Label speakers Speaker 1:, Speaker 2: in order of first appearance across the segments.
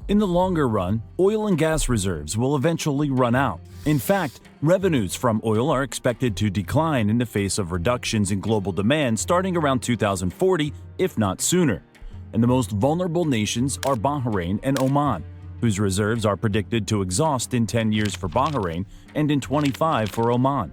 Speaker 1: In the longer run, oil and gas reserves will eventually run out. In fact, revenues from oil are expected to decline in the face of reductions in global demand starting around 2040, if not sooner. And the most vulnerable nations are Bahrain and Oman, whose reserves are predicted to exhaust in 10 years for Bahrain and in 25 for Oman.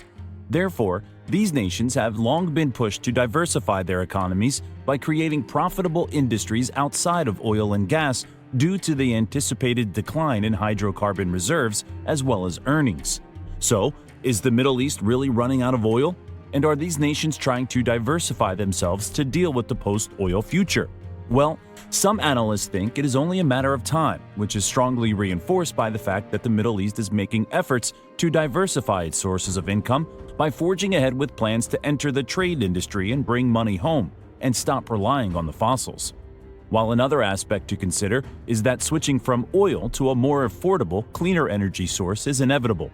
Speaker 1: Therefore, these nations have long been pushed to diversify their economies by creating profitable industries outside of oil and gas due to the anticipated decline in hydrocarbon reserves as well as earnings. So, is the Middle East really running out of oil? And are these nations trying to diversify themselves to deal with the post-oil future? Well, some analysts think it is only a matter of time, which is strongly reinforced by the fact that the Middle East is making efforts to diversify its sources of income by forging ahead with plans to enter the trade industry and bring money home and stop relying on the fossils. While another aspect to consider is that switching from oil to a more affordable, cleaner energy source is inevitable.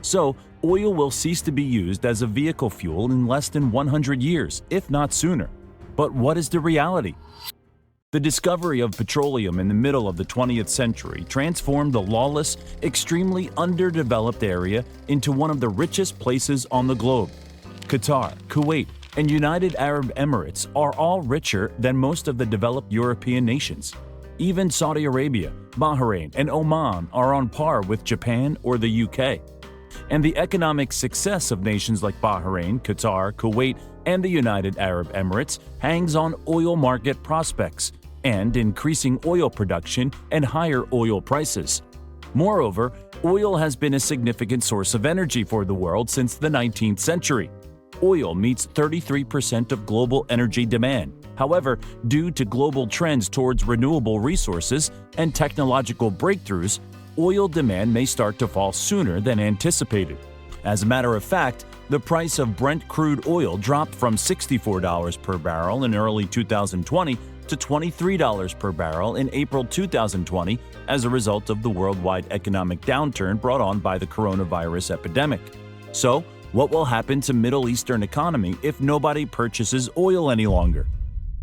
Speaker 1: So, oil will cease to be used as a vehicle fuel in less than 100 years, if not sooner. But what is the reality? The discovery of petroleum in the middle of the 20th century transformed the lawless, extremely underdeveloped area into one of the richest places on the globe. Qatar, Kuwait, and United Arab Emirates are all richer than most of the developed European nations. Even Saudi Arabia, Bahrain, and Oman are on par with Japan or the UK. And the economic success of nations like Bahrain, Qatar, Kuwait, and the United Arab Emirates hangs on oil market prospects and increasing oil production and higher oil prices. Moreover, oil has been a significant source of energy for the world since the 19th century. Oil meets 33% of global energy demand. However, due to global trends towards renewable resources and technological breakthroughs, oil demand may start to fall sooner than anticipated. As a matter of fact, the price of Brent crude oil dropped from $64 per barrel in early 2020 to $23 per barrel in April 2020 as a result of the worldwide economic downturn brought on by the coronavirus epidemic. So, what will happen to Middle Eastern economy if nobody purchases oil any longer?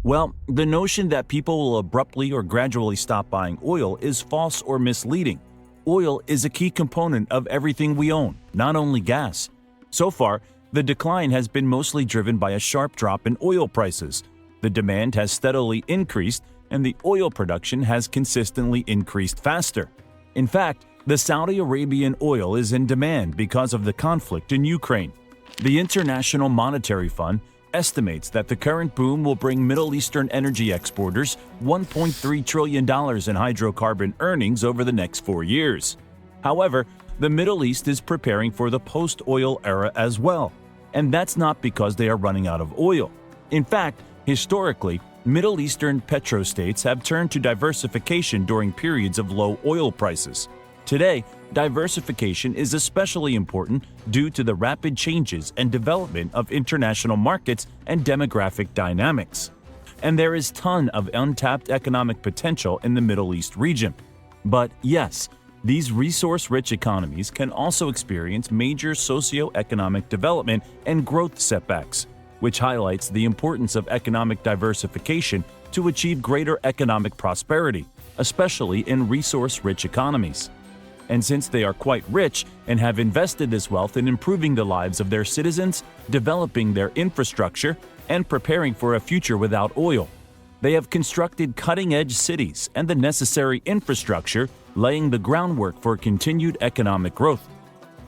Speaker 1: Well, the notion that people will abruptly or gradually stop buying oil is false or misleading. Oil is a key component of everything we own, not only gas. So far, the decline has been mostly driven by a sharp drop in oil prices. The demand has steadily increased, and the oil production has consistently increased faster. In fact, the Saudi Arabian oil is in demand because of the conflict in Ukraine. The International Monetary Fund estimates that the current boom will bring Middle Eastern energy exporters $1.3 trillion in hydrocarbon earnings over the next 4 years. However, the Middle East is preparing for the post-oil era as well, and that's not because they are running out of oil. In fact, historically, Middle Eastern petrostates have turned to diversification during periods of low oil prices. Today, diversification is especially important due to the rapid changes and development of international markets and demographic dynamics. And there is a ton of untapped economic potential in the Middle East region. But yes, these resource-rich economies can also experience major socio-economic development and growth setbacks, which highlights the importance of economic diversification to achieve greater economic prosperity, especially in resource-rich economies. And since they are quite rich and have invested this wealth in improving the lives of their citizens, developing their infrastructure, and preparing for a future without oil, they have constructed cutting-edge cities and the necessary infrastructure, laying the groundwork for continued economic growth.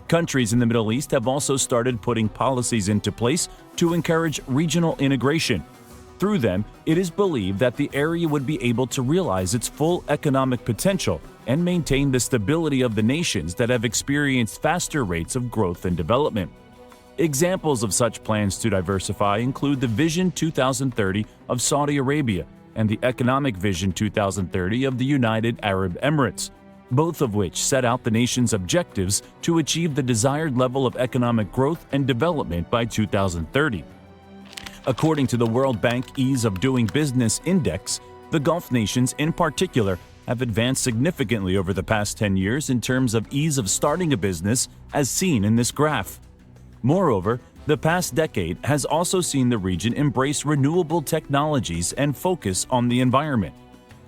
Speaker 1: Countries in the Middle East have also started putting policies into place to encourage regional integration. Through them, it is believed that the area would be able to realize its full economic potential and maintain the stability of the nations that have experienced faster rates of growth and development. Examples of such plans to diversify include the Vision 2030 of Saudi Arabia and the Economic Vision 2030 of the United Arab Emirates, both of which set out the nation's objectives to achieve the desired level of economic growth and development by 2030. According to the World Bank Ease of Doing Business Index, the Gulf nations in particular have advanced significantly over the past 10 years in terms of ease of starting a business, as seen in this graph. Moreover, the past decade has also seen the region embrace renewable technologies and focus on the environment.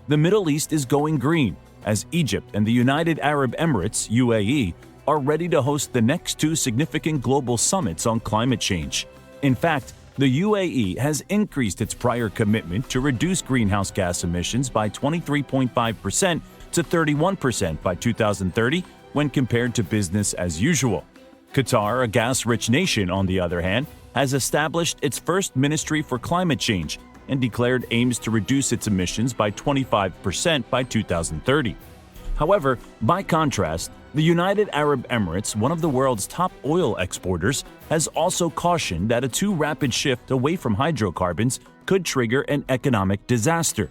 Speaker 1: The Middle East is going green, as Egypt and the United Arab Emirates (UAE) are ready to host the next two significant global summits on climate change. In fact, the UAE has increased its prior commitment to reduce greenhouse gas emissions by 23.5% to 31% by 2030 when compared to business as usual. Qatar, a gas-rich nation, on the other hand, has established its first Ministry for Climate Change and declared aims to reduce its emissions by 25% by 2030. However, by contrast, the United Arab Emirates, one of the world's top oil exporters, has also cautioned that a too rapid shift away from hydrocarbons could trigger an economic disaster.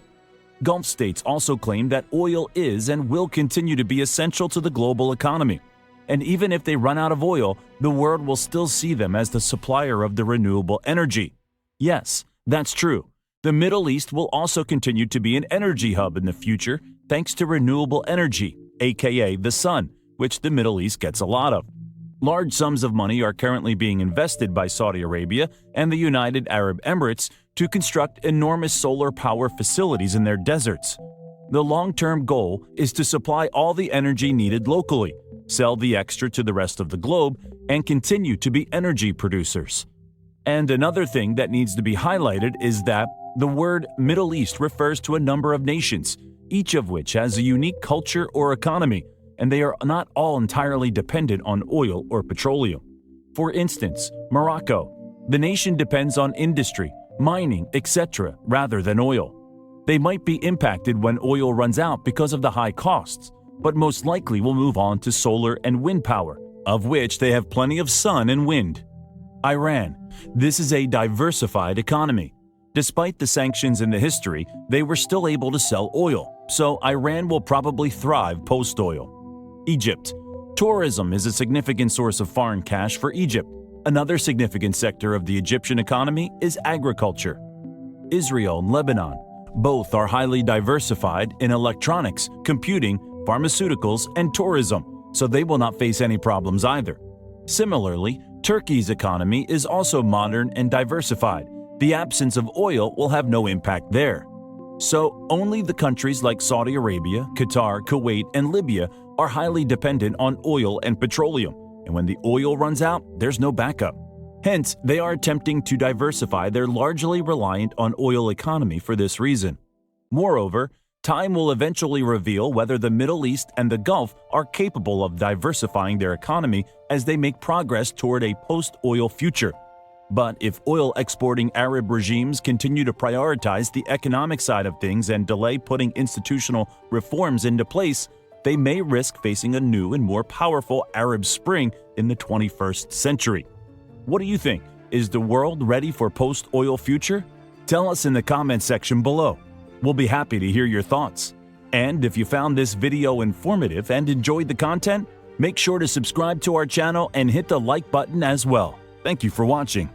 Speaker 1: Gulf states also claim that oil is and will continue to be essential to the global economy. And even if they run out of oil, the world will still see them as the supplier of the renewable energy. Yes, that's true. The Middle East will also continue to be an energy hub in the future thanks to renewable energy, aka the sun, which the Middle East gets a lot of. Large sums of money are currently being invested by Saudi Arabia and the United Arab Emirates to construct enormous solar power facilities in their deserts. The long-term goal is to supply all the energy needed locally, sell the extra to the rest of the globe, and continue to be energy producers. And another thing that needs to be highlighted is that the word Middle East refers to a number of nations, each of which has a unique culture or economy, and they are not all entirely dependent on oil or petroleum. For instance, Morocco. The nation depends on industry, mining, etc., rather than oil. They might be impacted when oil runs out because of the high costs, but most likely will move on to solar and wind power, of which they have plenty of sun and wind. Iran. This is a diversified economy. Despite the sanctions in the history, they were still able to sell oil, so Iran will probably thrive post-oil. Egypt. Tourism is a significant source of foreign cash for Egypt. Another significant sector of the Egyptian economy is agriculture. Israel and Lebanon. Both are highly diversified in electronics, computing, pharmaceuticals, and tourism, so they will not face any problems either. Similarly, Turkey's economy is also modern and diversified. The absence of oil will have no impact there. So, only the countries like Saudi Arabia, Qatar, Kuwait, and Libya are highly dependent on oil and petroleum, and when the oil runs out, there's no backup. Hence, they are attempting to diversify their largely reliant on oil economy for this reason. Moreover, time will eventually reveal whether the Middle East and the Gulf are capable of diversifying their economy as they make progress toward a post-oil future. But if oil-exporting Arab regimes continue to prioritize the economic side of things and delay putting institutional reforms into place, they may risk facing a new and more powerful Arab Spring in the 21st century. What do you think? Is the world ready for post-oil future? Tell us in the comments section below. We'll be happy to hear your thoughts. And if you found this video informative and enjoyed the content, make sure to subscribe to our channel and hit the like button as well. Thank you for watching.